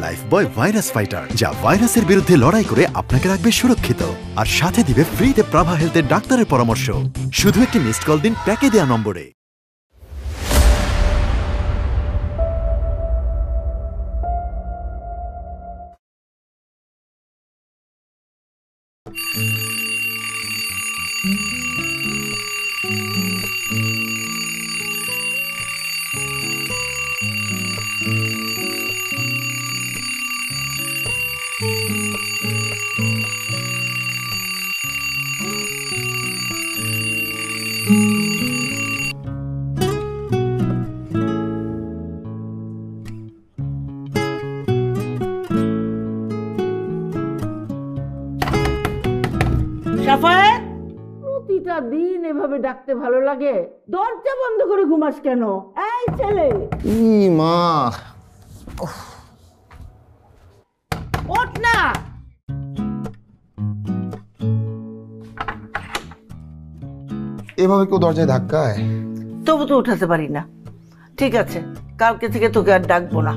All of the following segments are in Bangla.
লাইফবয় ভাইরাস ফাইটার, যা ভাইরাসের বিরুদ্ধে লড়াই করে আপনাকে রাখবে সুরক্ষিত আর সাথে দিবে ফ্রিতে প্রাভা হেলথের ডাক্তারের পরামর্শ। শুধু একটি মিসড কল দিন প্যাকে দেওয়া নম্বরে। প্রতিটা দিন এভাবে ডাকতে ভালো লাগে? দরজা বন্ধ করে ঘুমাস কেন? এই ছেলে, মা ওঠ না। এভাবে কেউ দরজায় ধাক্কায়? তবু তো উঠাতে পারি না। ঠিক আছে, কালকে থেকে তোকে আর ডাকবো না।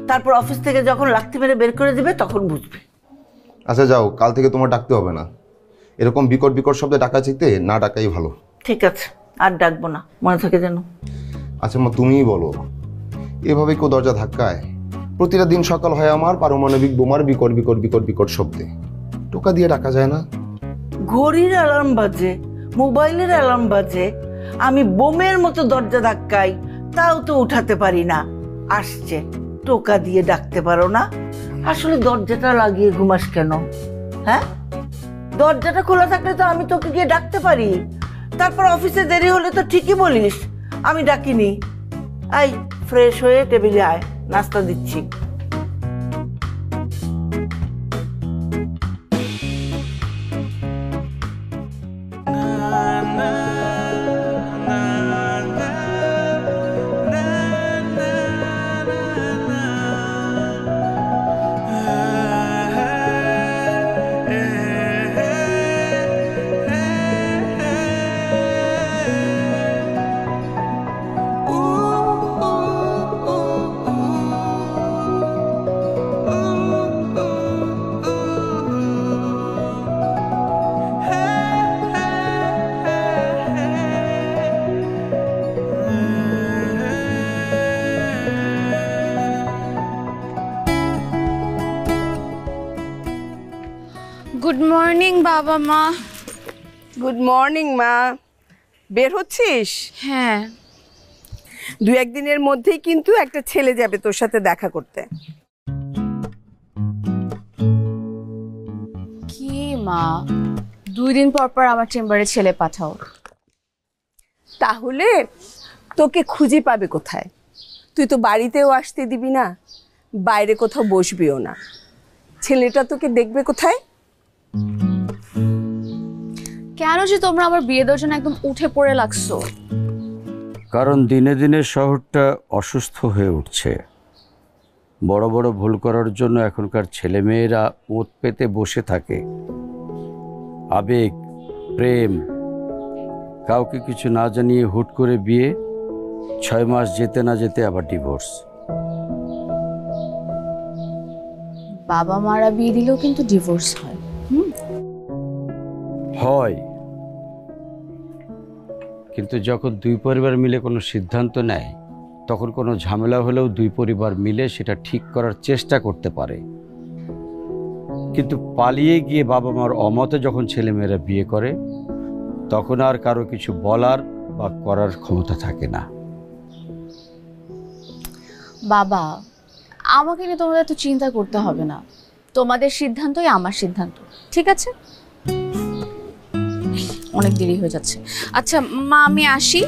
তারপর অফিস থেকে যখন লাথি মেরে বের করে দিবে তখন বুঝবে। আচ্ছা যাও, কাল থেকে তোমার ডাকতে হবে না। এরকম বিকট বিকট শব্দে ডাকা চাইতে না ডাকাই ভালো। ঠিক আছে, আর ডাকবো না, মনে থাকে যেন। আচ্ছা মা, তুমিই বলো, এভাবে কেউ দরজা ধাক্কায়? প্রতিটা দিন সকাল হয় আমার পারমাণবিক বোমার বিকট বিকট বিকট বিকট শব্দে। টোকা দিয়ে ডাকা যায় না? ঘড়ির অ্যালার্ম বাজে, মোবাইলের অ্যালার্ম বাজে, আমি বোমের মতো দরজা ধাক্কাই, তাও তো উঠাতে পারি না। আসছে, টোকা দিয়ে ডাকতে পারো না? আসলে দরজাটা লাগিয়ে ঘুমাস কেন? হ্যাঁ, দরজাটা খোলা থাকলে তো আমি তোকে গিয়ে ডাকতে পারি। তারপর অফিসে দেরি হলে তো ঠিকই বলিস আমি ডাকিনি। এই ফ্রেশ হয়ে টেবিলে আয়, নাস্তা দিচ্ছি। গুড মর্নিং বাবা মা। গুড মর্নিং মা। বের হচ্ছিস? হ্যাঁ, দু একদিনের মধ্যেই কিন্তু একটা ছেলে যাবে তোর সাথে দেখা করতে। কি মা, 2 দিন পর পর আমার চেম্বারে ছেলে পাঠাও। তাহলে তোকে খুঁজে পাবে কোথায়? তুই তো বাড়িতেও আসতে দিবি না, বাইরে কোথাও বসবিও না। ছেলেটা তোকে দেখবে কোথায়? কেন যে তোমরা আমার বিয়ে দেওয়ার জন্য একদম উঠে পড়ে লাগছো? কারণ দিনে দিনে শহরটা অসুস্থ হয়ে উঠছে। বড় বড় ভুল করার জন্য এখনকার ছেলেমেয়েরা ওত পেতে বসে থাকে। আবেগ, প্রেম, কাউকে কিছু না জানিয়ে হুট করে বিয়ে, 6 মাস যেতে না যেতে আবার ডিভোর্স। বাবা মারা বিয়ে দিলেও কিন্তু ডিভোর্স হয়। হয়, কিন্তু যখন 2 পরিবার মিলে কোনো সিদ্ধান্ত নেয় তখন কোনো ঝামেলা হলেও 2 পরিবার মিলে সেটা ঠিক করার চেষ্টা করতে পারে। কিন্তু পালিয়ে গিয়ে বাবা মার অমতে যখন ছেলেমেয়েরা বিয়ে করে তখন আর কারো কিছু বলার বা করার ক্ষমতা থাকে না। বাবা, আমাকে নিয়ে তোমাদের এত চিন্তা করতে হবে না। তোমাদের সিদ্ধান্তই আমার সিদ্ধান্ত, ঠিক আছে? অনেক দেরি হয়ে যাচ্ছে। আচ্ছা মা, আমি আসি।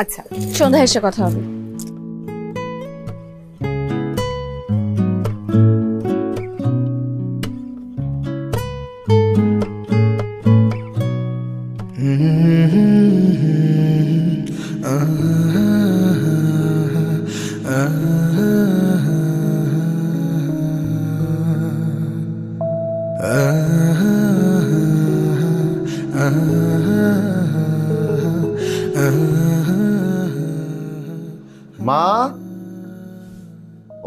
আচ্ছা, সন্ধ্যায় এসে কথা হবে। মা,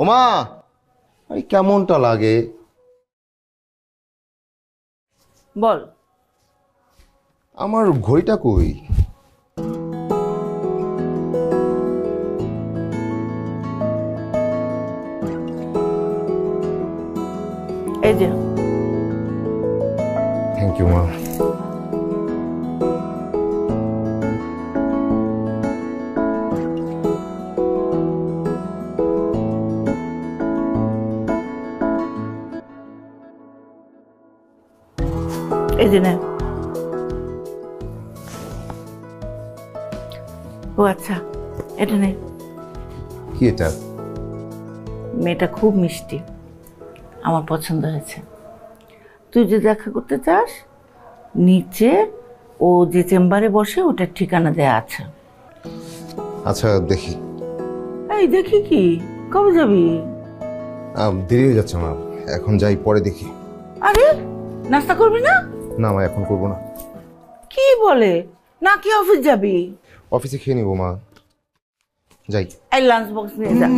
ও মা, আরে কেমনটা লাগে? বল। আমার ঘড়িটা কই? এই যে। থ্যাংক ইউ মা। এই যে নে। ও আচ্ছা, এটা নে। কি এটা? মেয়েটা খুব মিষ্টি, আমার পছন্দ হয়েছে। তুই যে দেখা করতে চাস, নিচে ও যে চেম্বারে বসে ওটার ঠিকানা দেয়া আছে। আচ্ছা দেখি। এই দেখি কি, কবে যাবি? দেরি হয়ে যাচ্ছে মা, এখন যাই, পরে দেখি। আরে নাস্তা করবি না? না মা, এখন করবো না। কি বলে, নাকি অফিস যাবি? অফিসে খেয়ে নিবো মা, যাই। এই লাঞ্চ বক্স নিয়ে যা।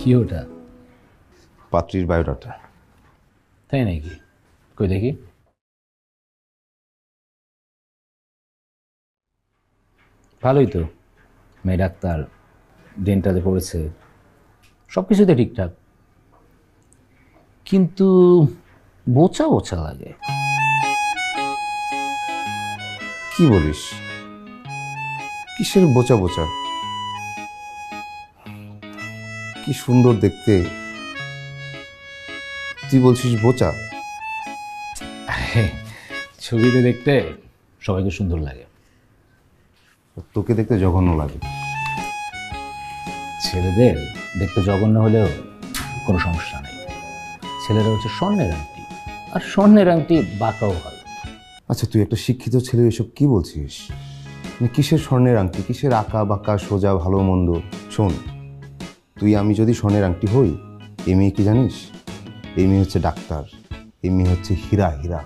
কি ওটা? পাত্রীর বায়োডাটা। তাই নাকি? কই দেখি। ভালোই তো, মেয়ে ডাক্তার, ডেন্টালে পড়েছে, সব কিছুতে ঠিকঠাক, কিন্তু বোচা বোচা লাগে। কি বলিস? কিসের বোচা বোচা? কি সুন্দর দেখতে, তুই বলছিস বোচা? ছবিতে দেখতে সবাইকে সুন্দর লাগে, তোকে দেখতে জঘন্য লাগে। ছেলেদের দেখতে জঘন্য হলেও কোনো সমস্যা নেই, ছেলেরা হচ্ছে স্বর্ণের আংটি, আর স্বর্ণের আংটি বাঁকাও হয়। আচ্ছা তুই একটা শিক্ষিত ছেলে, এসব কি বলছিস? মানে কিসের স্বর্ণের আংটি, কিসের আঁকা বাঁকা সোজা ভালো মন্দ? শোন, তুই আমি যদি স্বর্ণের আংটি হই, এই মেয়ে কি জানিস? এই মেয়ে হচ্ছে ডাক্তার, এই মেয়ে হচ্ছে হীরা। হীরা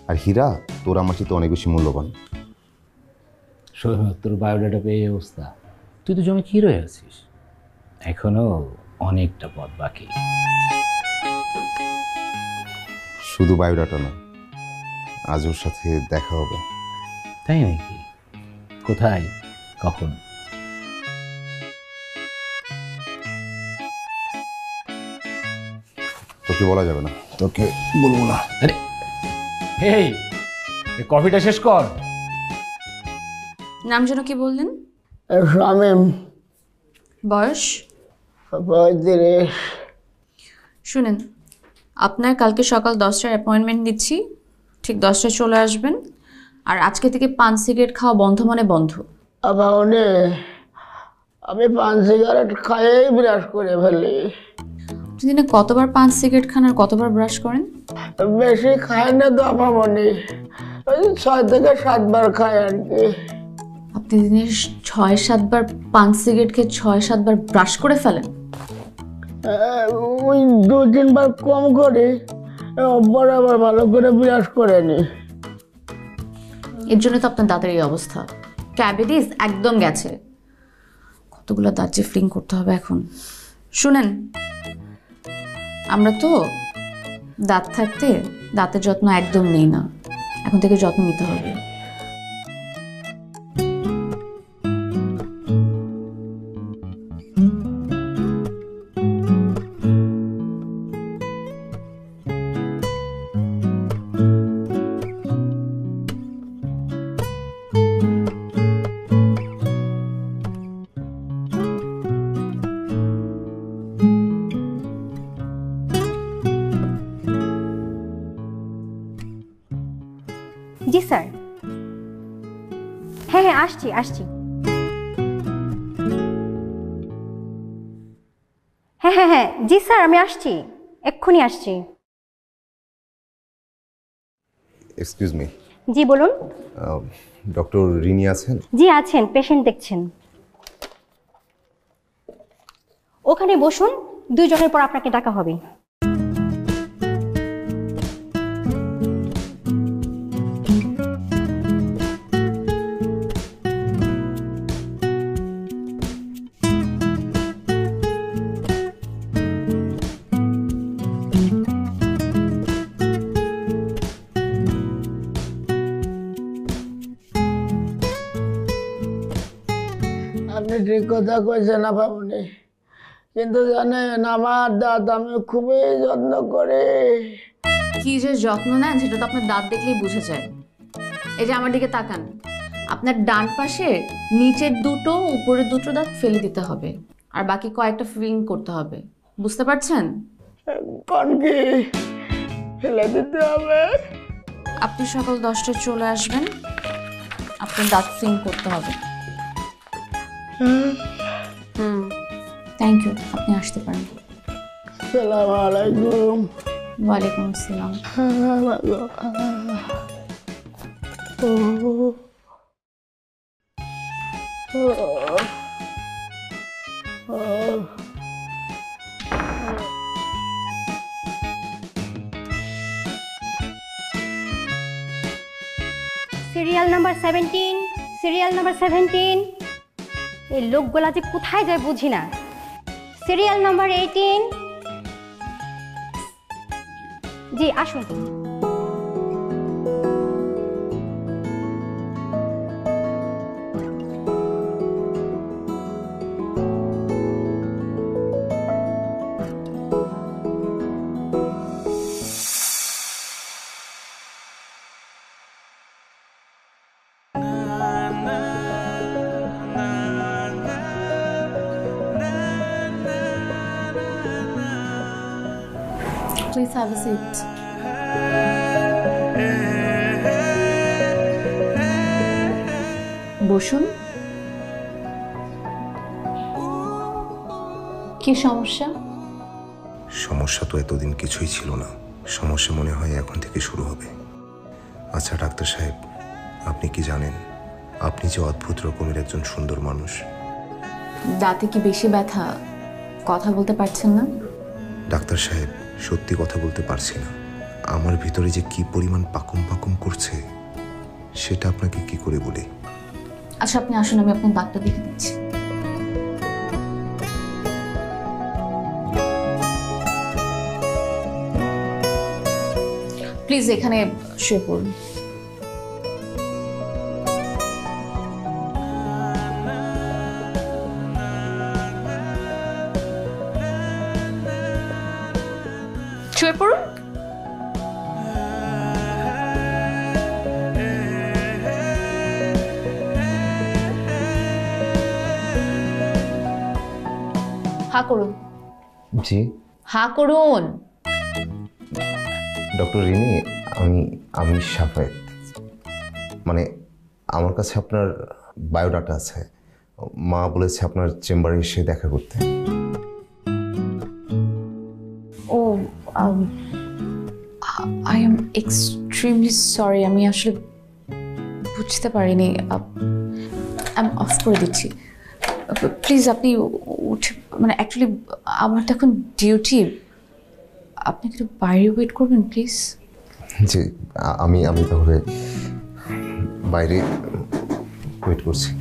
আর হীরা তোর আমার চেয়ে অনেক বেশি মূল্যবান। তোর বায়োডাটা পেয়ে এই অবস্থা, তুই তো জমি হিরো হয়ে আছিস, এখনো অনেকটা পথ বাকি। শুধু বায়োডাটা না, আজ ওর সাথে দেখা হবে। তাই নাকি? কোথায়, কখন? তোকে বলা যাবে না, তোকে বলবো না। আরে এই কফিটা শেষ কর। নাম যেন কি বললেন? শামীম। বয়স? 35। শুনেন, আপনার কালকে সকাল 10টার অ্যাপয়েন্টমেন্ট দিচ্ছি, ঠিক 10টায় চলে আসবেন। আর আজকে থেকে পান সিগারেট খাওয়া বন্ধ মানে বন্ধ। আবাহনে আমি পান সিগারেট খাইয়েই ব্রাশ করে ফেলি। দিনে কতবার পান সিগারেট খান আর কতবার ব্রাশ করেন? বেশি খাই না তো আপামনি, ওই 6 থেকে 7 বার খাই আর কি। আপনি দিনে 6-7 বার পান সিগারেট খেয়ে 6-7 বার ব্রাশ করে ফেলেন? ওই 2-3 বার কম করি, বরাবর ভালো করে ব্রাশ করে নি। এর জন্য তো আপনার দাঁতের এই অবস্থা, ক্যাভিটিস একদম গেছে। কতগুলো দাঁত যে ফ্লিং করতে হবে এখন। শুনেন, আমরা তো দাঁত থাকতে দাঁতের যত্ন একদম নেই না, এখন থেকে যত্ন নিতে হবে। হ্যাঁ হ্যাঁ আসছি আসছি। হ্যাঁ হ্যাঁ হ্যাঁ জি স্যার আমি আসছি, এক্ষুনি আসছি। এক্সকিউজ মি, জি বলুন। ডক্টর রিনি আছেন? জি আছেন, পেশেন্ট দেখছেন। ওখানে বসুন, 2 জনের পর আপনাকে ডাকা হবে। আপনি ঠিক কথা কইছেন আপামনি, কিন্তু জানেন আমার দাঁত আমি খুবই যত্ন করে। কি যে যত্ন নেন সেটা তো আপনার দাঁত দেখলেই বুঝে যায়। এই যে আমার দিকে তাকান, আপনার ডান পাশে নিচের 2টো উপরের 2টো দাঁত ফেলে দিতে হবে, আর বাকি কয়েকটা ফিলিং করতে হবে। বুঝতে পারছেন? কোন কি ফেলে দিতে হবে? আপনি সকাল 10টায় চলে আসবেন, আপনার দাঁত ফিলিং করতে হবে। থ্যাংক ইউ, আপনি আসতে পারেন। আসসালামু আলাইকুম। ওয়ালাইকুম আসসালাম। Serial number 17, serial number 17। এই লোকগুলা যে কোথায় যায় বুঝি না। Serial number 18। জি আসুন। Please have a seat. বসুন। কি সমস্যা? সমস্যা তো এতদিন কিছুই ছিল না, সমস্যা মনে হয় এখন থেকে শুরু হবে। আচ্ছা ডাক্তার সাহেব, আপনি কি জানেন আপনি যে অদ্ভুত রকমের একজন সুন্দর মানুষ? দাঁতে কি বেশি ব্যথা? কথা বলতে পারছেন না? ডাক্তার সাহেব, সত্যি কথা বলতে পারছি না। আমার ভিতরে যে কি পরিমাণ পাকুম পাকুম করছে সেটা আপনাকে কি করে বলি। আচ্ছা আপনি আসুন, আমি আপনার দাঁতটা দেখে দিচ্ছি। প্লিজ এখানে শুয়ে পড়ুন। শুয়ে পড়ুন। হা করুন। জি হা করুন। ডক্টর রিনি, আমি শাফায়েত। মানে আমার কাছে আপনার বায়োডাটা আছে, মা বলেছে আপনার চেম্বারে এসে দেখা করতে। ও আই এম এক্সট্রিমলি সরি, আমি আসলে বুঝতে পারিনি। আমি অফ করে দিচ্ছি, প্লিজ আপনি উঠে, মানে অ্যাকচুয়ালি আমার তো এখন ডিউটি, আপনি একটু বাইরে ওয়েট করবেন প্লিজ। জি আমি তাহলে বাইরে ওয়েট করছি।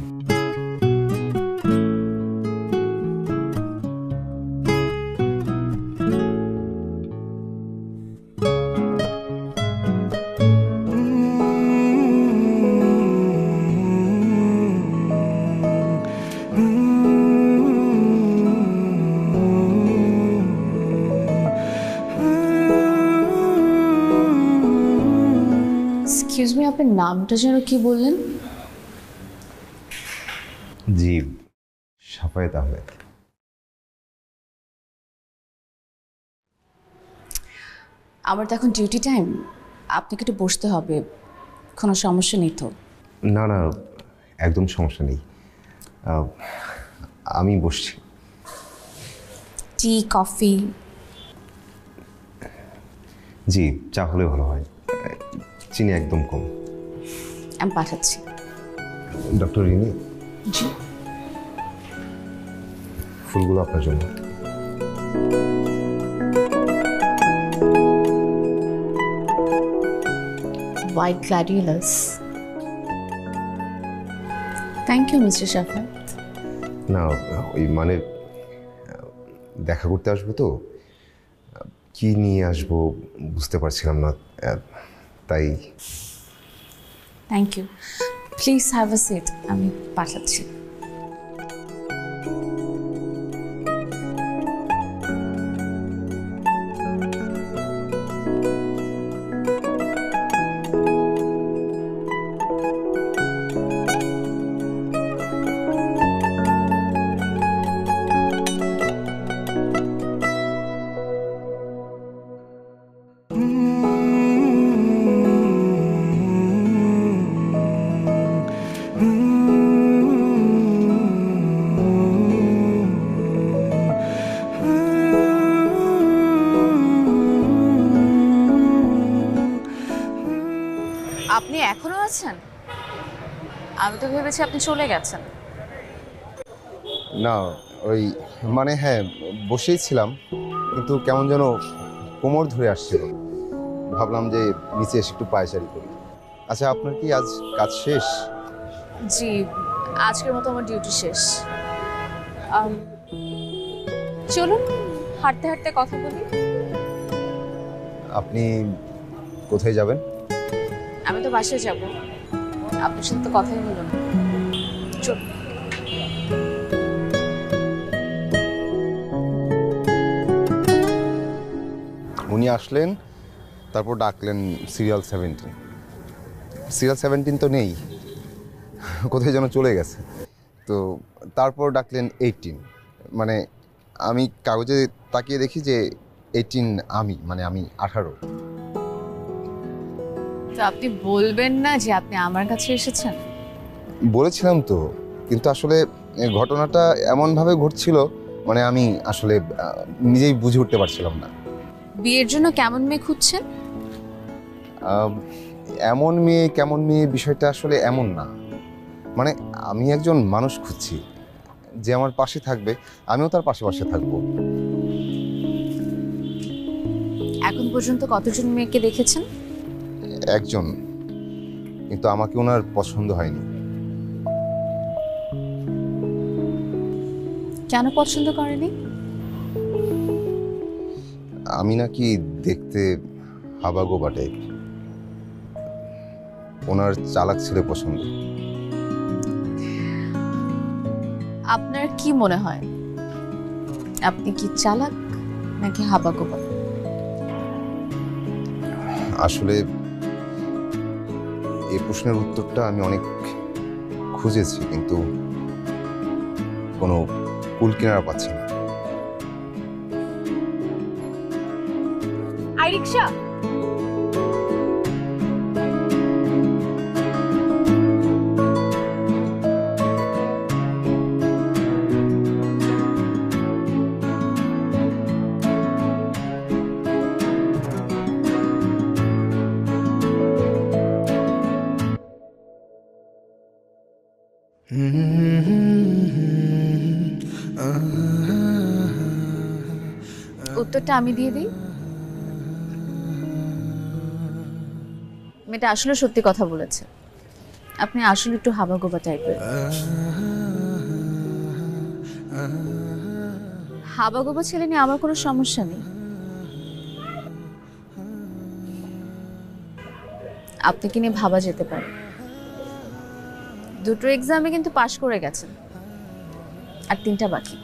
এক্সকিউজ মি, আপনার নামটা যেন কি বললেন? জি শাফায়েত আহমেদ। আমার তো এখন ডিউটি টাইম, আপনাকে একটু বসতে হবে, কোনো সমস্যা নেই তো? না না, একদম সমস্যা নেই, আমি বসছি। টি, কফি? জি, চা হলে ভালো হয়, চিনি একদম কম। আমি পাঠাচ্ছি। ডক্টর রিনি, জি। ফুলগুলো আপনার জন্য। White gladiolus. Thank you mister Shafat. না, ওই মানে দেখা করতে আসবো তো, কি নিয়ে আসবো বুঝতে পারছিলাম না, তাই। Thank you, please have a seat, আমি পাঠাচ্ছি। আপনি এখনো আছেন? আমি তো ভেবেছি আপনি চলে গেছেন। না, ওই মানে হ্যাঁ, বসেই ছিলাম, কিন্তু কেমন যেন কোমর ধরে আসছিল, ভাবলাম যে নিচে এসে একটু পায়চারি করি। আচ্ছা, আপনার কি আজ কাজ শেষ? জি, আজকের মতো আমার ডিউটি শেষ। চলুন হাঁটতে হাঁটতে কথা বলি। আপনি কোথায় যাবেন? আমি তো বাসায় যাব, আপনার সাথে তো কথাই হলো না। চলুন। উনি আসলেন, তারপর ডাকলেন সিরিয়াল 17। সিরিয়াল 17 তো নেই, কোথায় যেন চলে গেছে। তো তারপর ডাকলেন 18, মানে আমি কাগজে তাকিয়ে দেখি যে 18 আমি, মানে আমি 18। তো আপনি বলবেন না যে আপনি আমার কাছে এসেছেন? বলেছিলাম তো, কিন্তু আসলে ঘটনাটা এমনভাবে ঘটছিল, মানে আমি আসলে নিজেই বুঝে উঠতে পারছিলাম না। বিয়ের জন্য কেমন মেয়ে খুঁজছেন? এমন মেয়ে কেমন মেয়ে বিষয়টা আসলে এমন না, মানে আমি একজন মানুষ খুঁজছি যে আমার পাশে থাকবে, আমিও তার পাশে পাশে থাকবো। এখন পর্যন্ত কতজন মেয়েকে দেখেছেন? একজন, কিন্তু আমাকে ওনার পছন্দ হয়নি। কেন পছন্দ করেনি? আমি নাকি দেখতে হাবাগোবা টাইপ, ওনার চালাক ছেলে পছন্দ। আপনার কি মনে হয়, আপনি কি চালাক নাকি হাবাগোবা? আসলে এই প্রশ্নের উত্তরটা আমি অনেক খুঁজেছি, কিন্তু কোনো কুল কিনারা পাচ্ছি না। আই রিকশা। উত্তরটা আমি দিয়ে দিই। মেয়েটা আসলে সত্যি কথা বলেছে, আপনি আসলে একটু হাবাগোবা টাইপের। হাবাগোবা ছেলে নিয়ে আমার কোনো সমস্যা নেই, আপনাকে নিয়ে ভাবা যেতে পারে। দুটো এক্সামে কিন্তু পাশ করে গেছেন, আর 3টা বাকি।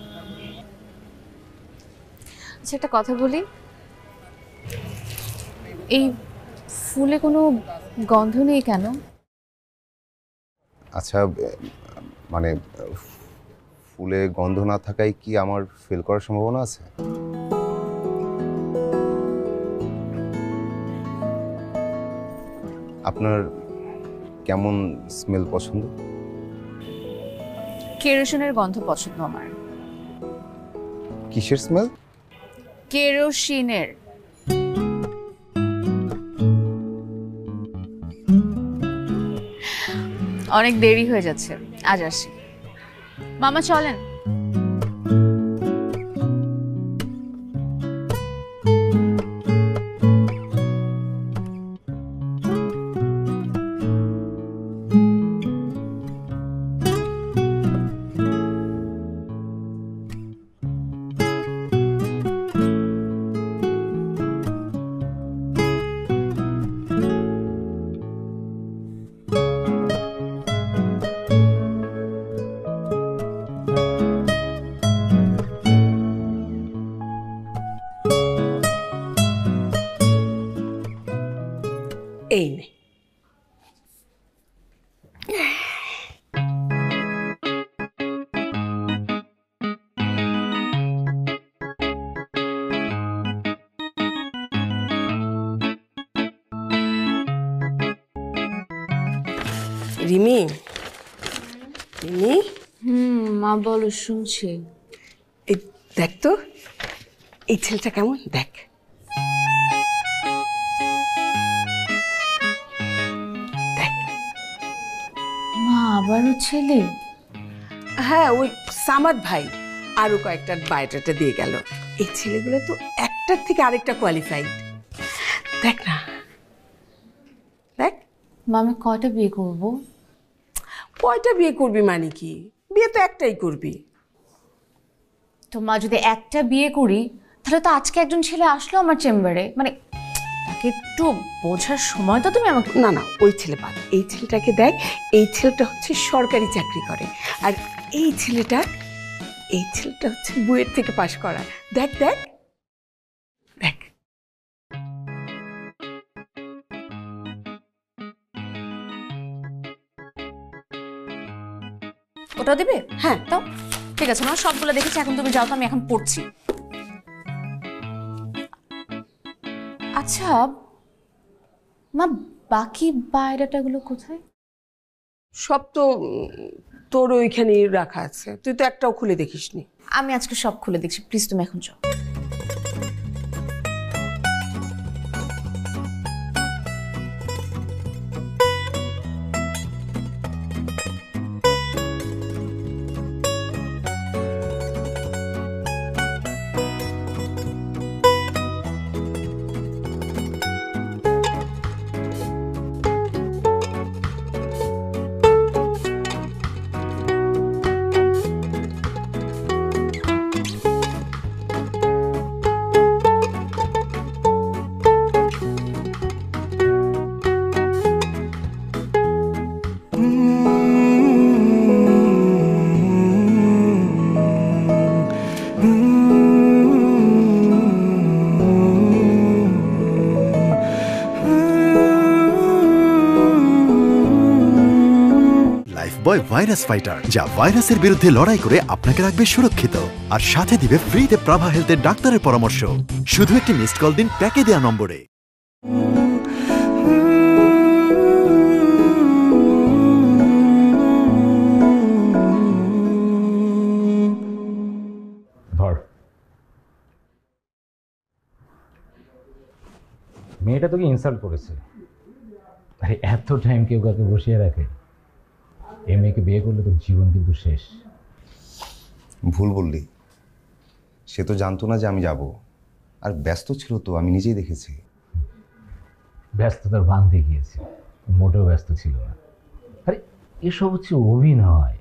আচ্ছা, একটা কথা বলি, এই ফুলে কোনো গন্ধ নেই কেন? আচ্ছা, মানে ফুলে গন্ধ না থাকায় কি আমার ফেল করার সম্ভাবনা আছে? আপনার কেমন স্মেল পছন্দ? কেরোসিনের গন্ধ পছন্দ আমার। কিসের স্মেল? কেরোসিনের। অনেক দেরি হয়ে যাচ্ছে, আজ আসি। মামা চলেন। এই নে। রিমি, রিমি, মা বলো, শুনছি। এই দেখ তো, এই ছেলেটা কেমন, দেখ। মা আবারও ছেলে? হ্যাঁ, ওই সামাদ ভাই আরো কয়েকটা বায়োডাটা দিয়ে গেল। এই ছেলেগুলো তো একটার থেকে আরেকটা কোয়ালিফাইড। দেখ না, দেখ। মা আমি কয়টা বিয়ে করব? কয়টা বিয়ে করবি মানে কি? বিয়ে তো একটাই করবি। তো মা যদি একটা বিয়ে করি তাহলে তো আজকে একজন ছেলে আসলো আমার চেম্বারে, মানে তাকে একটু বোঝার সময় তো তুমি আমাকে। না না, ওই ছেলে বাদ, এই ছেলেটাকে দেখ। এই ছেলেটা হচ্ছে সরকারি চাকরি করে, আর এই ছেলেটা হচ্ছে বুয়েট থেকে পাশ করা। দেখ দেখ দেখ। ওটা দিবে? হ্যাঁ তো ঠিক আছে মা, সবগুলো দেখেছি, এখন তুমি যাও তো, আমি এখন পড়ছি। আচ্ছা মা, বাকি বায়োডাটাগুলো কোথায়? সব তো তোর ওইখানে রাখা আছে, তুই তো একটাও খুলে দেখিসনি। আমি আজকে সব খুলে দেখছি, প্লিজ তুমি এখন যাও। লাইফবয় ভাইরাস ফাইটার, যা ভাইরাসের বিরুদ্ধে লড়াই করে আপনাকে রাখবে সুরক্ষিত আর সাথে দিবে ফ্রিতে প্রাভা হেলথের ডাক্তারের পরামর্শ। শুধু একটি মিসড কল দিন প্যাকে দেওয়া নম্বরে। ধর, মেয়েটা তোকে ইনসাল্ট করেছে। আরে এত টাইম কেউ কাউকে বসিয়ে রাখে? এই মেয়েকে বিয়ে করলে তোর জীবন কিন্তু শেষ। ভুল বললি, সে তো জানতো না যে আমি যাব, আর ব্যস্ত ছিল তো, আমি নিজেই দেখেছি। ব্যস্ততার ভান দেখিয়েছে, মোটেও ব্যস্ত ছিল না। আরে এসব হচ্ছে অভিনয়,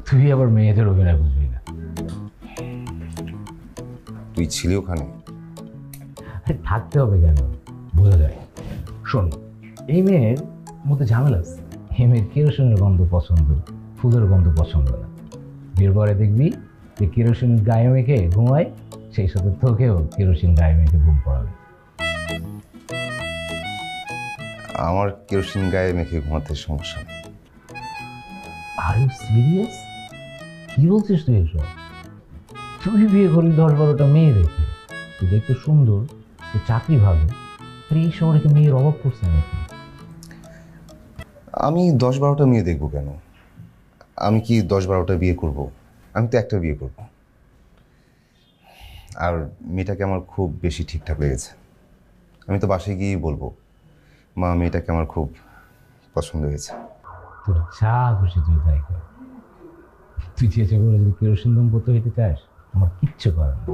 তুই আবার মেয়েদের অভিনয় বুঝবি না। তুই ছিলি ওখানে? আরে থাকতে হবে কেন, বোঝা যায়। শোন, এই মেয়ের মধ্যে ঝামেলা আছে। এই মেয়ের কেরোসিনের গন্ধ পছন্দ, ফুলের গন্ধ পছন্দ না। বিয়ের পরে দেখবি যে কেরোসিন গায়ে মেখে ঘুমায়, সেই সাথে তোকেও কেরোসিন গায়ে মেখে ঘুম পড়াবে। আমার কেরোসিন গায়ে মেখে ঘুমাতে সমস্যা নেই। Are you serious? কি বলছিস তুই এসব? তুই বিয়ে করলি 10-12টা মেয়ে দেখে, তুই দেখতে সুন্দর, তুই চাকরি ভালো, আর এই শহরে কি মেয়ের অভাব করছে নাকি? আমি 10-12টা মেয়ে দেখবো কেন? আমি কি 10-12টা বিয়ে করব? আমি তো একটা বিয়ে করব। আর মেয়েটাকে আমার খুব বেশি ঠিকঠাক লেগেছে। আমি তো বাসায় গিয়েই বলবো, মা মেয়েটাকে আমার খুব পছন্দ হয়েছে। তোর যা খুশি তুই তাই কর। তুই চেয়েছে করে যদি কেরোসিন দম্পতি হইতে চাস, আমার কিচ্ছু করার না।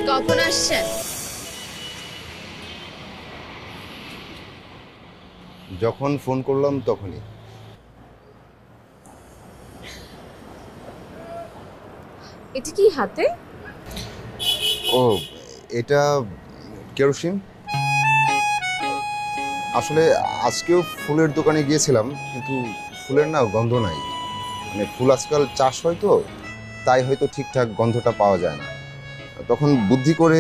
কখন আসছেন? যখন ফোন করলাম তখনই। এটা কি হাতে? ও, এটা কেরোসিন। আসলে আজকেও ফুলের দোকানে গিয়েছিলাম, কিন্তু ফুলের না গন্ধ নাই। মানে ফুল আজকাল চাষ হয় তো, তাই হয়তো ঠিকঠাক গন্ধটা পাওয়া যায় না। তখন বুদ্ধি করে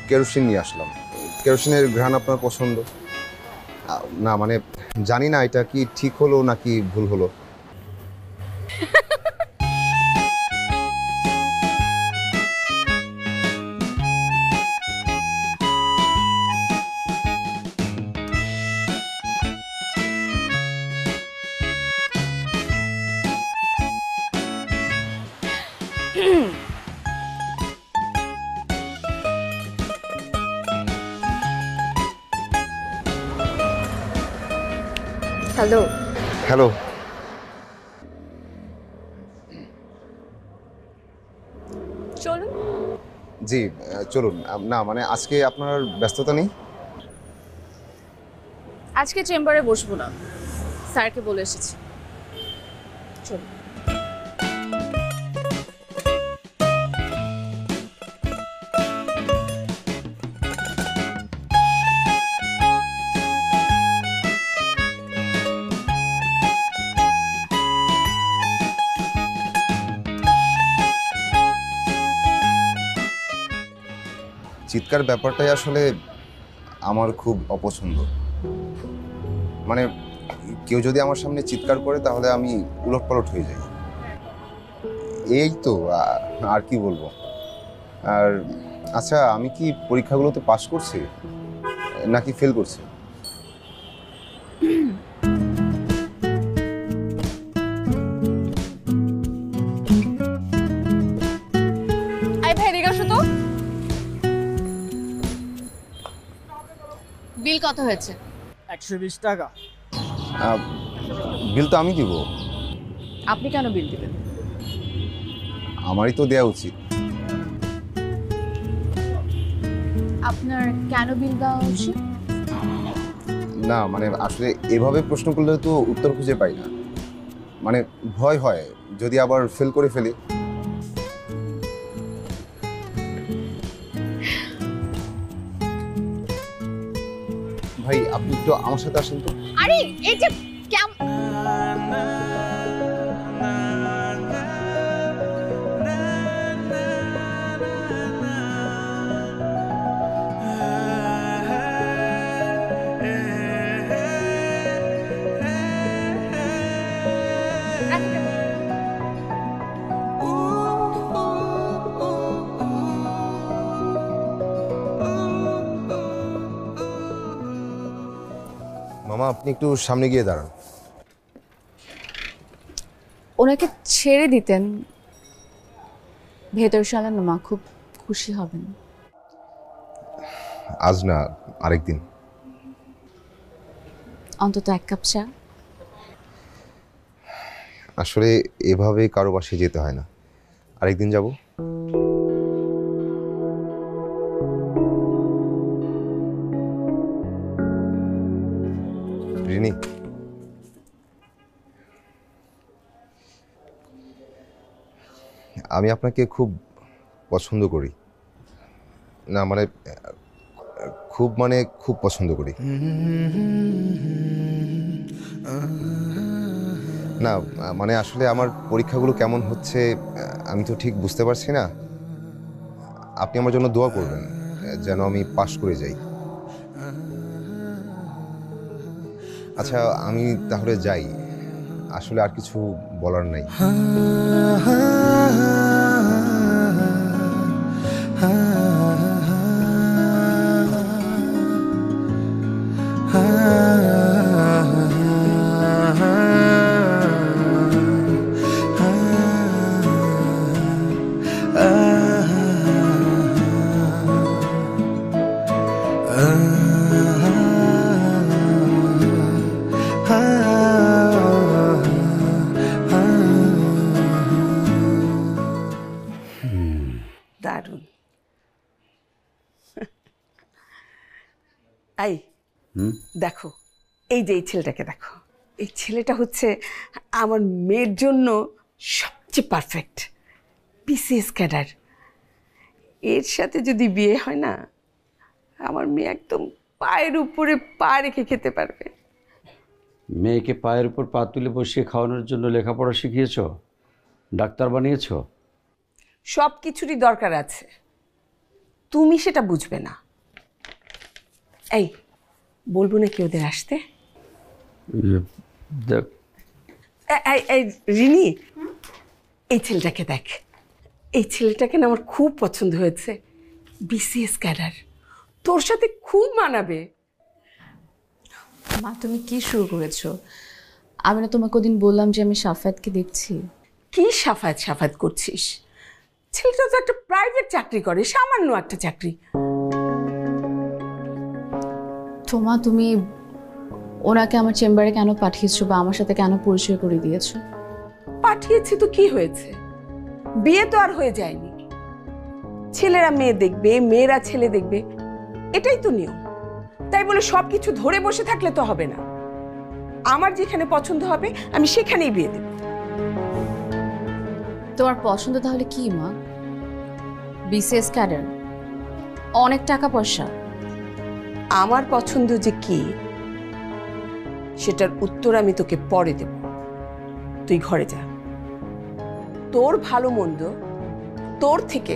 কেরোসিন নিয়ে আসলাম। কেরোসিনের ঘ্রাণ আপনার পছন্দ না? মানে জানি না এটা কি ঠিক হলো নাকি ভুল হলো। হ্যালো। হ্যালো। চলুন। জি চলুন। না মানে আজকে আপনার ব্যস্ততা নেই? আজকে চেম্বারে বসবো না, স্যারকে বলে এসেছি। চলুন। চিৎকার ব্যাপারটাই আসলে আমার খুব অপছন্দ। মানে কেউ যদি আমার সামনে চিৎকার করে তাহলে আমি উলটপালট হয়ে যাই। এই তো, আর কি বলবো। আর আচ্ছা, আমি কি পরীক্ষাগুলোতে পাস করছি নাকি ফেল করছি? আই ভাই এদিকে আসো তো। বিল কত হয়েছে? 120 টাকা। বিল তো আমি দিব। আপনি কেন বিল দিবেন? আমারই তো দেওয়া উচিত। আপনার কেন বিল দেওয়া উচিত? না মানে আসলে এভাবে প্রশ্ন করলে তো উত্তর খুঁজে পাই না। মানে ভয় হয় যদি আবার ফেল করে ফেলি। ভাই আপনি একটু আমার সাথে আসেন তো। আরে এই যে কেমন মামা আপনি একটু সামনে গিয়ে দাঁড়ান। ওনাকে ছেড়ে দিতেন, ভেতর সালান মা খুব খুশি হবেন। আজ না, আরেকদিন। অন্তত এক কাপ চা। আসলে এভাবে কারো বাসায় যেতে হয় না, আরেকদিন যাব। রিনি আমি আপনাকে খুব পছন্দ করি। না মানে খুব পছন্দ করি। না মানে আসলে আমার পরীক্ষাগুলো কেমন হচ্ছে আমি তো ঠিক বুঝতে পারছি না। আপনি আমার জন্য দোয়া করবেন যেন আমি পাশ করে যাই। আচ্ছা আমি তাহলে যাই, আসলে আর কিছু বলার নাই। দারুণ। এই দেখো, এই যে এই ছেলেটাকে দেখো, এই ছেলেটা হচ্ছে আমার মেয়ের জন্য সবচেয়ে পারফেক্ট বিসিএস ক্যাডার। এর সাথে যদি বিয়ে হয় না, আমার মেয়ে একদম পায়ের উপরে পা রেখে খেতে পারবে। মেয়েকে পায়ের উপর পা তুলে বসিয়ে খাওয়ানোর জন্য লেখাপড়া শিখিয়েছ, ডাক্তার বানিয়েছ? সব কিছুরই দরকার আছে, তুমি সেটা বুঝবে না। এই বলবো নাকি ওদের আসতে? এই রিনি, এই ছেলেটাকে দেখ, এই ছেলেটাকে না আমার খুব পছন্দ হয়েছে। বিসিএস ক্যাডার, তোর সাথে খুব মানাবে। মা তুমি কি শুরু করেছো? আমি না তোমাকে ওদিন বললাম যে আমি সাফায়াতকে দেখছি। কি সাফায়াত করছিস? ছেলেটা তো একটা প্রাইভেট চাকরি করে, সামান্য একটা চাকরি। তোমা তুমি ওনাকে আমার চেম্বারে কেন পাঠিয়েছো বা আমার সাথে কেন পরিচয় করে দিয়েছো? পাঠিয়েছি তো কি হয়েছে? বিয়ে তো আর হয়ে যায়নি। ছেলেরা মেয়ে দেখবে, মেয়েরা ছেলে দেখবে, এটাই তো নিয়ম। তাই বলে সবকিছু ধরে বসে থাকলে তো হবে না। আমার যেখানে পছন্দ হবে আমি সেখানেই বিয়ে দেব। তোমার পছন্দ তাহলে কি মা? বিসিএস ক্যাডার, অনেক টাকা পয়সা। আমার পছন্দ যে কি সেটার উত্তর আমি তোকে পরে দেব। তুই ঘরে যা। তোর ভালো মন্দ তোর থেকে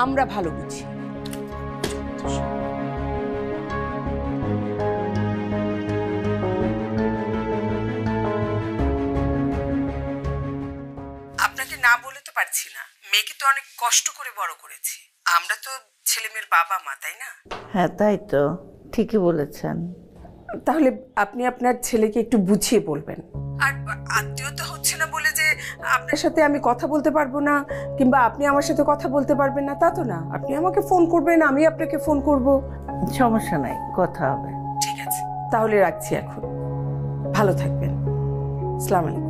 আমরা ভালো বুঝি। আপনাকে না বলে তো পারছি না, মেয়েকে তো অনেক কষ্ট করে বড় করেছি। আমরা তো ছেলে মেয়ের বাবা মা, তাই না? হ্যাঁ তাই তো, ঠিকই বলেছেন। তাহলে আপনি আপনার ছেলেকে একটু বুঝিয়ে বলবেন। আর আত্মীয়তা হচ্ছে না বলে যে আপনার সাথে আমি কথা বলতে পারবো না কিংবা আপনি আমার সাথে কথা বলতে পারবেন না তা তো না। আপনি আমাকে ফোন করবেন, আমি আপনাকে ফোন করব, সমস্যা নাই, কথা হবে। ঠিক আছে, তাহলে রাখছি এখন। ভালো থাকবেন। আসসালামু আলাইকুম।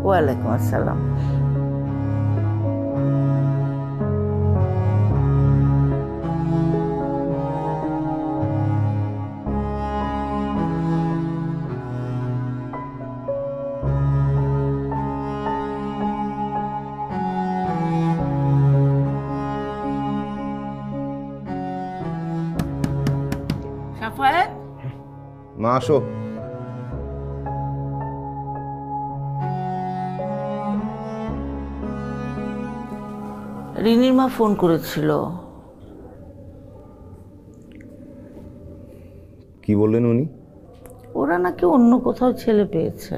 ওয়ালাইকুম আসসালাম। সাফায়াত, মা আসো। রিনির মা ফোন করেছিল। কি বললেন উনি? ওরা নাকি অন্য কোথাও ছেলে পেয়েছে।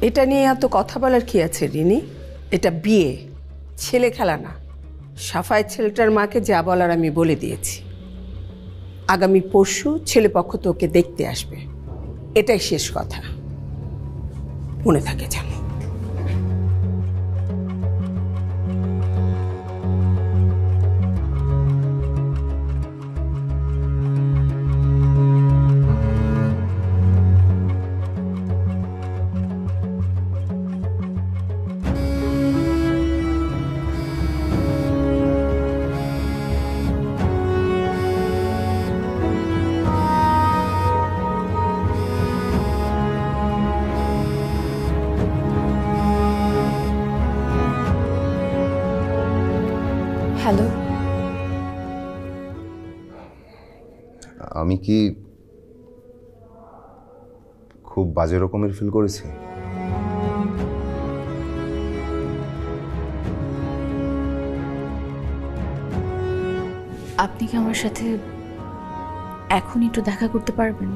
এটা নিয়ে এত কথা বলার কি আছে রিনি? এটা বিয়ে, ছেলে খেলা না। সাফায়েত ছেলেটার মাকে যা বলার আমি বলে দিয়েছি। আগামী পরশু ছেলেপক্ষ তোকে দেখতে আসবে, এটাই শেষ কথা, মনে থাকে যেন। কি খুব বাজে রকমের ফিল করেছি? আপনি কি আমার সাথে এখন একটু দেখা করতে পারবেন?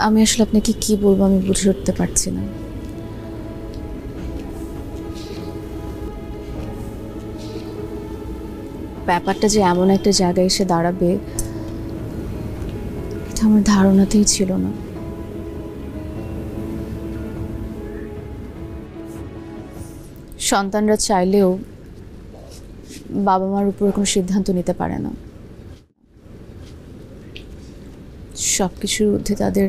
আমি আসলে আপনাকে কি বলবো আমি বুঝে উঠতে পারছি না। ব্যাপারটা যে এমন একটা জায়গায় এসে দাঁড়াবে এটা আমার ধারণাতেই ছিল না। সন্তানরা চাইলেও বাবা মার উপর কোনো সিদ্ধান্ত নিতে পারে না। সব কিছুর ঊর্ধ্বে তাদের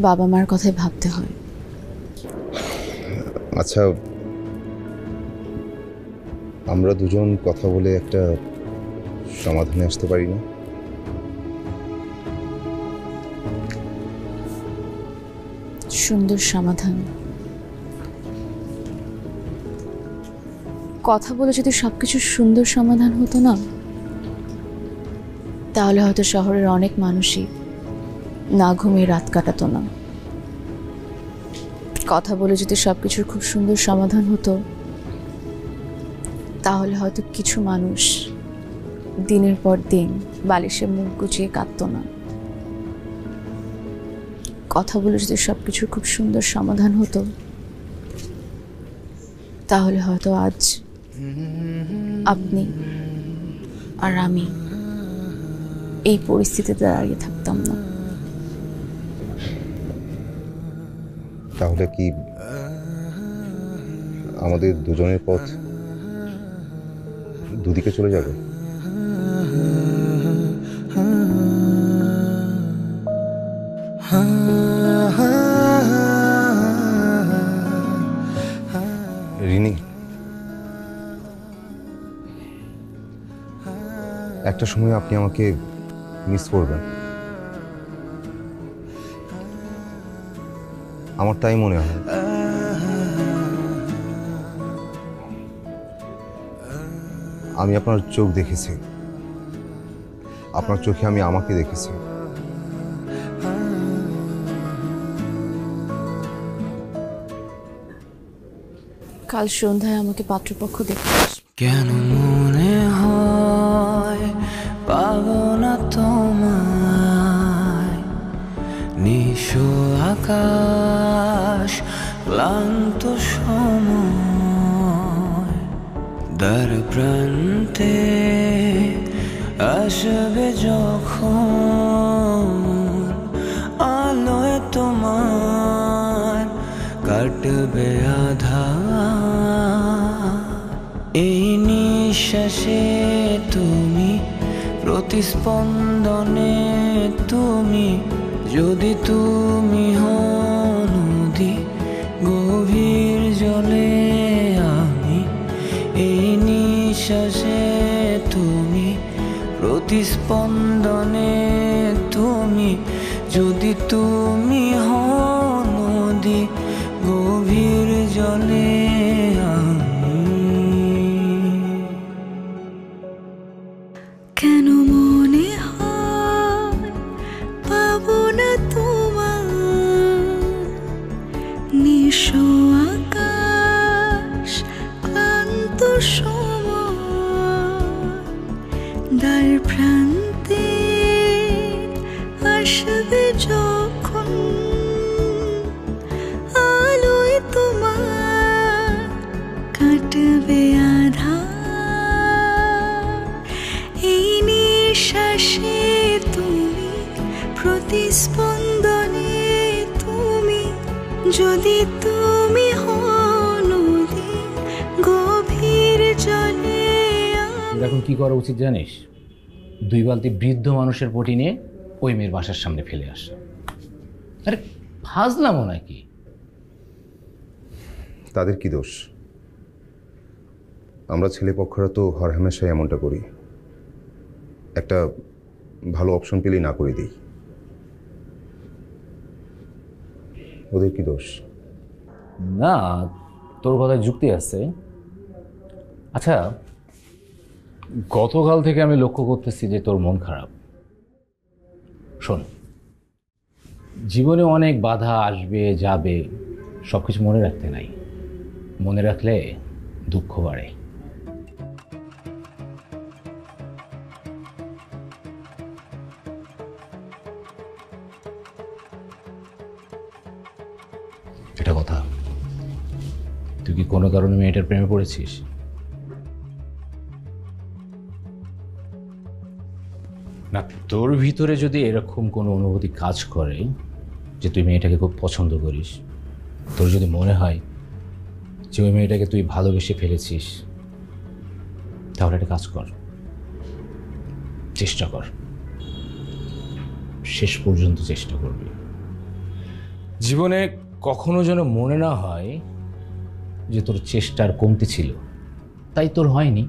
বাবা মার কথাই ভাবতে হয়। আচ্ছা, আমরা দুজন কথা বলে একটা সমাধানে আসতে পারি না? সুন্দর সমাধান। কথা বলে যদি সবকিছু সুন্দর সমাধান হতো না, তাহলে হয়তো শহরের অনেক মানুষই না ঘুমিয়ে রাত কাটাতো না। কথা বলে যদি সবকিছুর খুব সুন্দর সমাধান হতো, তাহলে হয়তো কিছু মানুষ দিনের পর দিন বালিশে মুখ গুজিয়ে কাঁদতো না। কথা বলে যদি সবকিছুর খুব সুন্দর সমাধান হতো, তাহলে হয়তো আজ আপনি আর আমি এই পরিস্থিতিতে দাঁড়িয়ে থাকতাম না। তাহলে কি আমাদের দুজনের পথ দুদিকে চলে যাবে? রিনি, একটা সময় আপনি আমাকে মিস করবেন, আমার তাই মনে হয়। আমি আপনার চোখ দেখেছি, আপনার চোখে আমি আমাকে দেখেছি। কাল সন্ধ্যায় আমাকে পাত্রপক্ষ দেখতে আসবে। কেন মনে হয় পাবো না তোমায়, নিশো আকাশ ক্লান্ত সময়, দ্বার প্রান্তে আসবে যখন আলোয় তোমার কাটবে আধার। এই নিঃশ্বাসে তুমি, প্রতিস্পন্দনে তুমি, যদি তুমি হও নদী গভীর জলে আমি। এই নিঃশ্বাসে তুমি, প্রতিস্পন্দনে তুমি, যদি তুমি হও নদী গভীর জলে আমি। কেন মনে হয় পাবো না তোমার, নিশো আকাশ ক্লান্ত সময়, দ্বার প্রান্তে আসবে যখন আলোয় তোমার কাটবে আধার। এই নিঃশ্বাসে তুমি, প্রতিস্পন্দনে তুমি, যদি তুমি হও নদী গভীর জলে আমি। এখন কি করা উচিত জানিস? 2 বালতি বৃদ্ধ মানুষের পটি নিয়ে ওই মেয়ের বাসার সামনে ফেলে আসা। আরে ফাজলামো নাকি? তাদের কি দোষ? আমরা ছেলেপক্ষরা তো হরহামেশাই এমনটা করি, একটা ভালো অপশন পেলেই না করে দিই। ওদের কি দোষ? না, তোর কথায় যুক্তি আছে। আচ্ছা, গতকাল থেকে আমি লক্ষ্য করতেছি যে তোর মন খারাপ। শোন, জীবনে অনেক বাধা আসবে যাবে, সব কিছু মনে রাখতে নাই। মনে রাখলে দুঃখ বাড়ে। এটা কথা, তুই কি কোনো কারণে মেয়েটার প্রেমে পড়েছিস? না, তোর ভিতরে যদি এরকম কোনো অনুভূতি কাজ করে যে তুই মেয়েটাকে খুব পছন্দ করিস, তোর যদি মনে হয় যে ওই মেয়েটাকে তুই ভালোবেসে ফেলেছিস, তাহলে একটা কাজ কর, চেষ্টা কর, শেষ পর্যন্ত চেষ্টা করবি। জীবনে কখনো যেন মনে না হয় যে তোর চেষ্টার কমতি ছিল, তাই তোর হয়নি।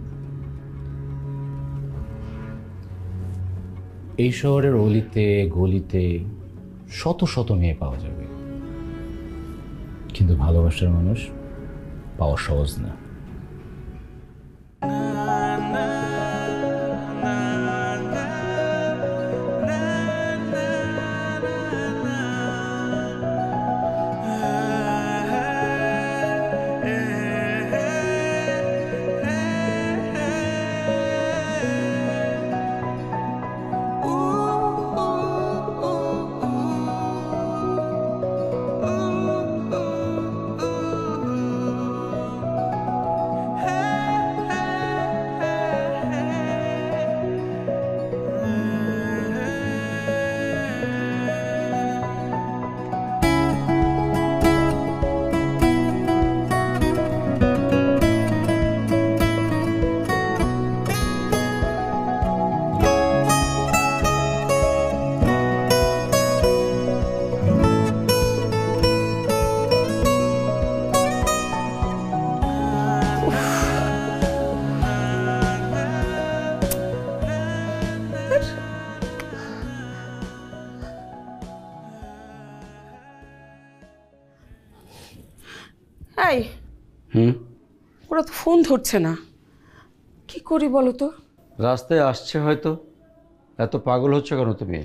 এই শহরের অলিতে গলিতে শত শত মেয়ে পাওয়া যাবে, কিন্তু ভালোবাসার মানুষ পাওয়া সহজ না। এই, ওরা তো ফোন ধরছে না, কি করি বলো তো? রাস্তায় আসছে হয়তো। এত পাগল হচ্ছে কেন তুমি?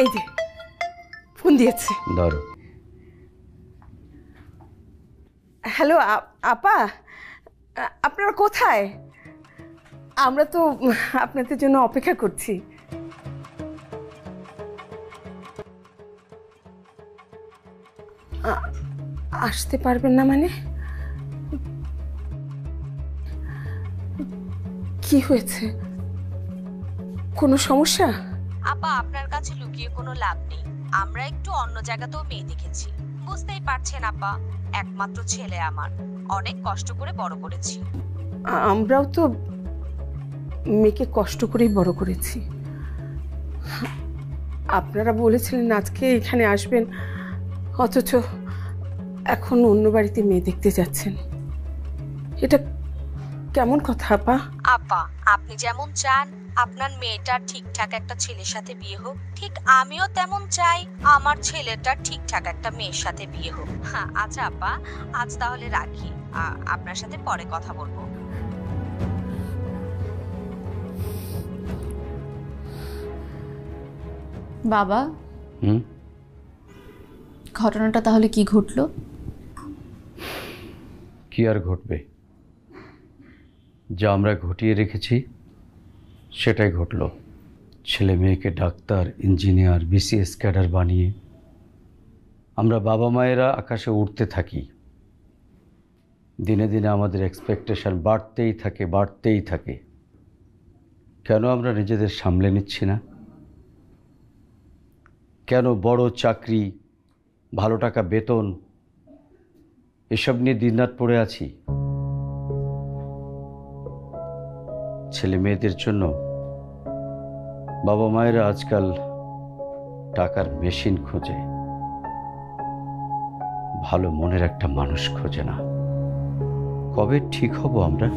এই যে ফোন দিয়েছে, ধরো। হ্যালো আপা, আপনারা কোথায়? আমরা তো আপনাদের জন্য অপেক্ষা করছি। আসতে পারবেন না মানে? কি হয়েছে? কোনো সমস্যা? আপা, আপনার কাছে লুকিয়ে কোনো লাভ নেই। আমরা একটু অন্য জায়গাতেও মেয়ে দেখেছি, বুঝতেই পারছেন আপা। একমাত্র ছেলে আমার, অনেক কষ্ট করে বড় করেছি। আমরাও তো মেয়েকে কষ্ট করেই বড় করেছি। আপনারা বলেছিলেন আজকে এখানে আসবেন, অথচ এখন অন্য বাড়িতে মেয়ে দেখতে যাচ্ছেন। এটা কেমন কথা আপা? আপা, আপনি যেমন চান আপনার মেয়েটার ঠিকঠাক একটা ছেলের সাথে বিয়ে হোক, ঠিক আমিও তেমন চাই আমার ছেলেটার ঠিকঠাক একটা মেয়ের সাথে বিয়ে হোক। হ্যাঁ, আচ্ছা আপা, আজ তাহলে রাখি, আপনার সাথে পরে কথা বলবো। বাবা, ঘটনাটা তাহলে কি ঘটলো? কি আর ঘটবে, যা আমরা ঘটিয়ে রেখেছি সেটাই ঘটলো। ছেলে মেয়েকে ডাক্তার, ইঞ্জিনিয়ার, বিসিএস ক্যাডার বানিয়ে আমরা বাবা মায়েরা আকাশে উঠতে থাকি। দিনে দিনে আমাদের এক্সপেকটেশন বাড়তেই থাকে। কেন আমরা নিজেদের সামলে নিচ্ছি না? কেন বড় চাকরি, ভালো টাকা বেতন, এসব নিয়ে দিনরাত পড়ে আছি? ছেলে মেয়েদের জন্য বাবা মায়েরা আজকাল টাকার মেশিন খোঁজে, ভালো মনের একটা মানুষ খোঁজে না। কবে ঠিক হব আমরা?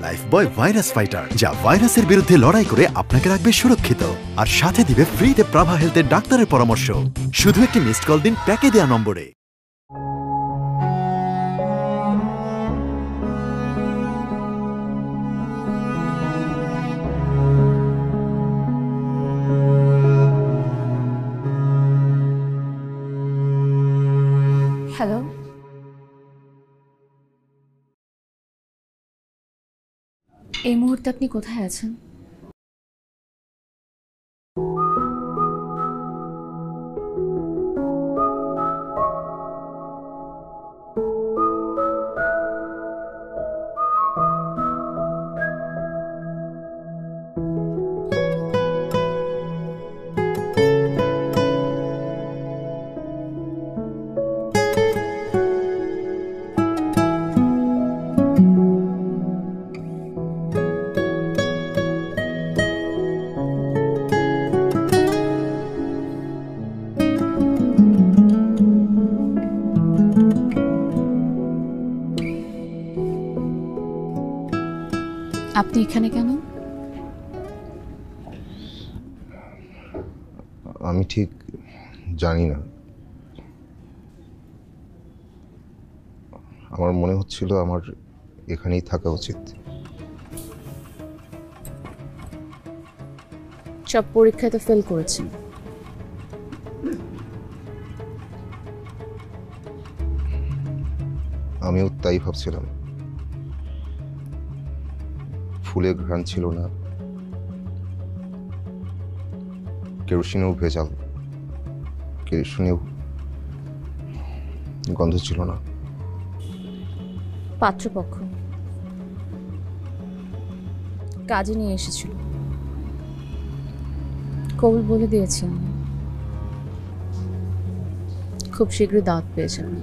লাইফবয় ভাইরাস ফাইটার, যা ভাইরাসের বিরুদ্ধে লড়াই করে আপনাকে রাখবে সুরক্ষিত আর সাথে দিবে ফ্রিতে প্রাভা হেলথের ডাক্তারের পরামর্শ। শুধু একটি মিসড কল দিন প্যাকে দেয়া নম্বরে। হ্যালো, এই মুহূর্তে আপনি কোথায় আছেন? আপনি এখানে কেন? আমি ঠিক জানি না, আমার মনে হচ্ছিল আমার এখানেই থাকা উচিত। সব পরীক্ষায় তো ফেল করেছেন। আমিও তাই ভাবছিলাম। ফুলের ঘ্রাণ ছিল না, কেরোসিনেও ভেজাল, কেরোসিনেও গন্ধ ছিল না। পাত্রপক্ষ কাজে নিয়ে এসেছিল, কবুল বলে দিয়েছি আমি। খুব শীঘ্রই দাওয়াত পেয়ে যাবেন।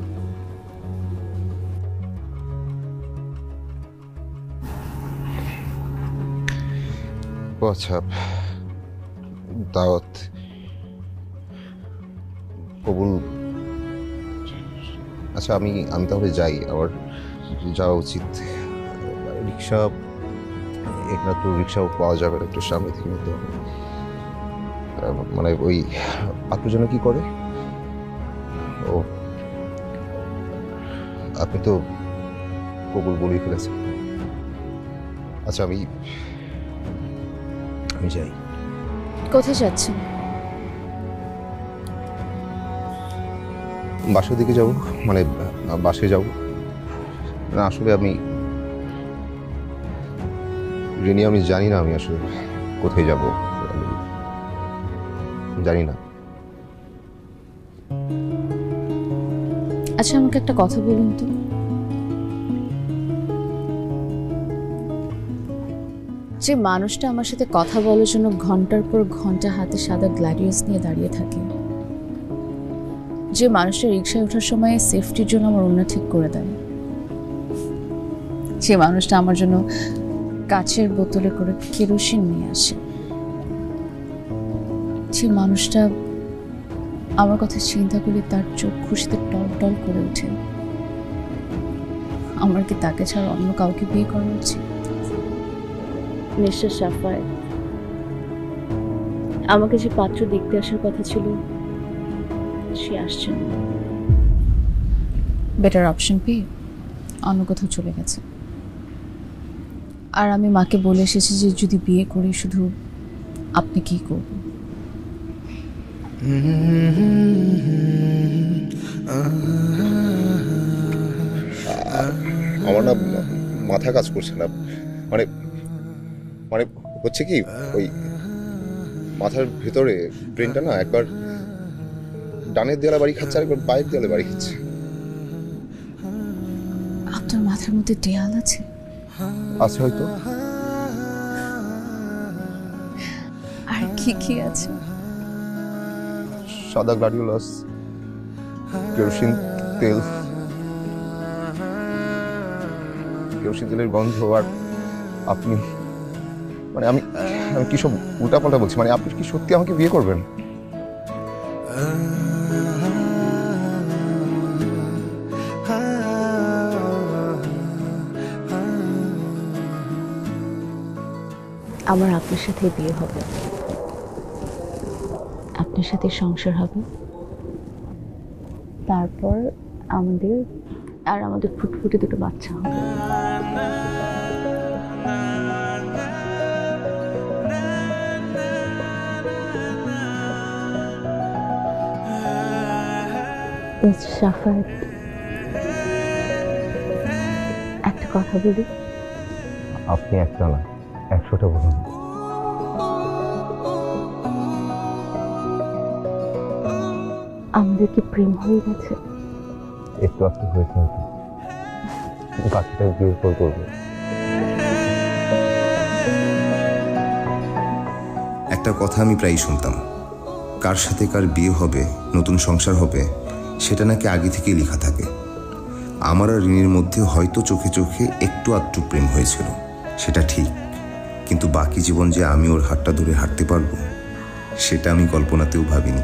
আচ্ছা, দাওয়াত কবুল। আচ্ছা, আমি তাহলে যাই, আমার যাওয়া উচিত। রিক্সা, এখানে তো রিক্সাও পাওয়া যাবে না, একটু সামনে থেকে নিতে হবে। মানে ওই আপনি যেন কি করে? ও, আপনি তো কবুল বলেই ফেলেছেন। আচ্ছা, আমি যাই। কোথায় যাচ্ছেন? বাসার দিকে যাব, মানে বাসে যাব না। আসলে আমি রিনি, আমি জানি না আমি আসলে কোথায় যাব, জানি না। আচ্ছা, আমাকে একটা কথা বলুন তো। যে মানুষটা আমার সাথে কথা বলার জন্য ঘন্টার পর ঘন্টা হাতে সাদা গ্ল্যাডিয়াস নিয়ে দাঁড়িয়ে থাকে, যে মানুষটা রিক্সায় ওঠার সময় সেফটির জন্য আমার ওড়না ঠিক করে দেয়, যে মানুষটা আমার জন্য কাচের বোতলে করে কেরোসিন নিয়ে আসে, যে মানুষটা আমার কথা চিন্তা করলে তার চোখ খুশিতে টল টল করে ওঠে, আমার কি তাকে ছাড়া অন্য কাউকে বিয়ে করা উচিত? মিস্টার সাফায়েত, আমাকে যে পাত্র দেখতে আসার কথা ছিল সে আসছে না। বেটার অপশন পেয়ে অন্য কোথাও চলে গেছে। আর আমি মাকে বলে এসেছি যে যদি বিয়ে করি শুধু আপনি কি করবেন। আমার না মাথা কাজ করছে না, মানে হচ্ছে কি, ওই মাথার ভেতরে ব্রেনটা না একবার ডানের দেয়ালে বাড়ি খাচ্ছে, আর একবার বায়ের দেয়ালে বাড়ি খাচ্ছে। আপনার মাথার মধ্যে দেয়াল আছে? আছে হয়তো। আর কি কি আছে? সাদা গ্লাডিওলাস, কেরোসিন তেল, কেরোসিন তেলের গন্ধ, আর আপনি। মানে আমি কি সব উল্টাপাল্টা বলছি? মানে আপনি কি সত্যি আমাকে বিয়ে করবেন? আমার আপনার সাথে বিয়ে হবে, আপনার সাথে সংসার হবে, তারপর আমাদের ফুটফুটে দুটো বাচ্চা হবে। শাফাত, একটা কথা বলি। আপনি একটা না, 100টা বলুন। আমাদের কি প্রেম হয়ে গেছে? একটু একটু হয়েছে হয়তো, বাকিটা বিয়ের পর করবো। একটা কথা আমি প্রায়ই শুনতাম, কার সাথে কার বিয়ে হবে, নতুন সংসার হবে, সেটা নাকি আগে থেকেই লেখা থাকে। আমার আর রিনির মধ্যে হয়তো চোখে চোখে একটু আধটু প্রেম হয়েছিল, সেটা ঠিক, কিন্তু বাকি জীবন যে আমি ওর হাতটা ধরে হাঁটতে পারবো, সেটা আমি কল্পনাতেও ভাবিনি।